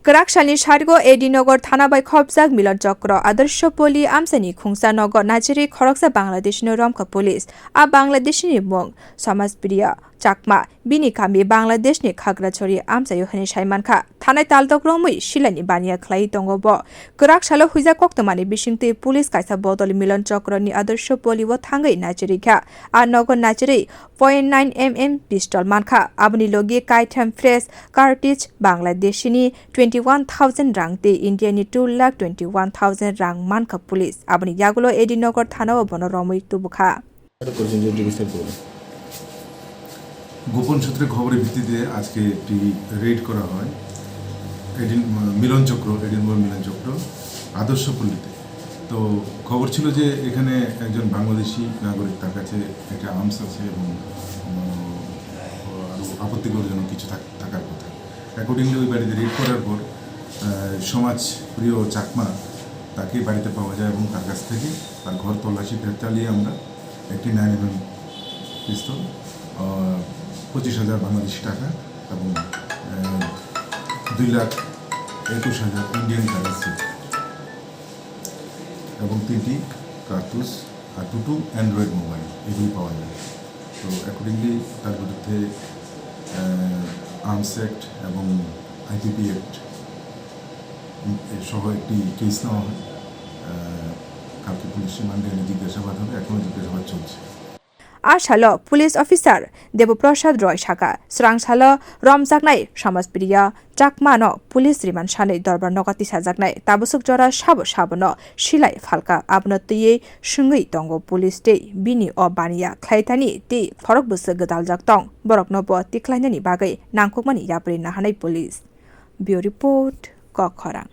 Karakshani Shargo Edinogor Thanabai Khobjak Milan chakro Adarsha Palli Amsani Khungsa Nogor Najeri khoroksa Bangladeshi romkha police a bangladeshi mong Samaspriya Chakma bini kami Bangladesh ni Khagrachori Amsa Yohani Shaimankha Thanai Taldok Romui Shilani Bania Klai Tongobo Karakshalo Huiza Koktomani Bishingti police kaisa bodol Milan chakro ni Adarsha Palli wo thangai Najeri kha a Nogor Najeri 0.9 mm pistol mankha abni logi kaitam fresh cartridge Bangladeshi ni 21,000 rang te India ni 2,21,000 rang mankha police abni yagulo Edinogor thana bono romui tubukha গোপন সূত্রে খবরের ভিত্তিতে আজকে একটি red করা হয় মিলন চক্র এডিনবর্গ মিলন চক্র আদর্শ পল্লীতে। তো খবর ছিল যে এখানে একজন বাংলাদেশি নাগরিক, তার কাছে একটা আর্মস আছে এবং আরও আপত্তিকরজনক কিছু থাকার কথা। অ্যাকর্ডিংলি ওই বাড়িতে রেড করার পর সমাজপ্রিয় চাকমা তাকে বাড়িতে পাওয়া যায় এবং তার কাছ থেকে তার ঘর তল্লাশি চালিয়ে আমরা একটি 9mm পিস্তল, 25,000 বাংলাদেশি টাকা এবং 2,21,000 ইন্ডিয়ান কারেন্সি এবং 3টি কার্তুজ আর 2টো অ্যান্ড্রয়েড মোবাইল এগুলি পাওয়া যায়। তো অ্যাকর্ডিংলি তার বিরুদ্ধে আর্মস অ্যাক্ট এবং আইপিপি অ্যাক্ট সহ একটি কেস নেওয়া হয়। কালকে পুলিশ রিমান্ডে এনে জিজ্ঞাসাবাদ হবে, এখনও জিজ্ঞাসাবাদ চলছে। Ashalo police officer Devoprasad Roy Shaka Srangsalo Romjaknai Samaspriya Chakmano police riman Shane Dorbar Nogati Sajaknai Tabusuk Jora Shabo Shabono Shilai Falka Abnotiye Shungui Tongo police day Bini o Bania Klaitani de Forok Busuk Daljak Tong Borok Nobo Tiklainani Bagai Nangkokmani Yapri Nahanai police. Bureau report Khorok.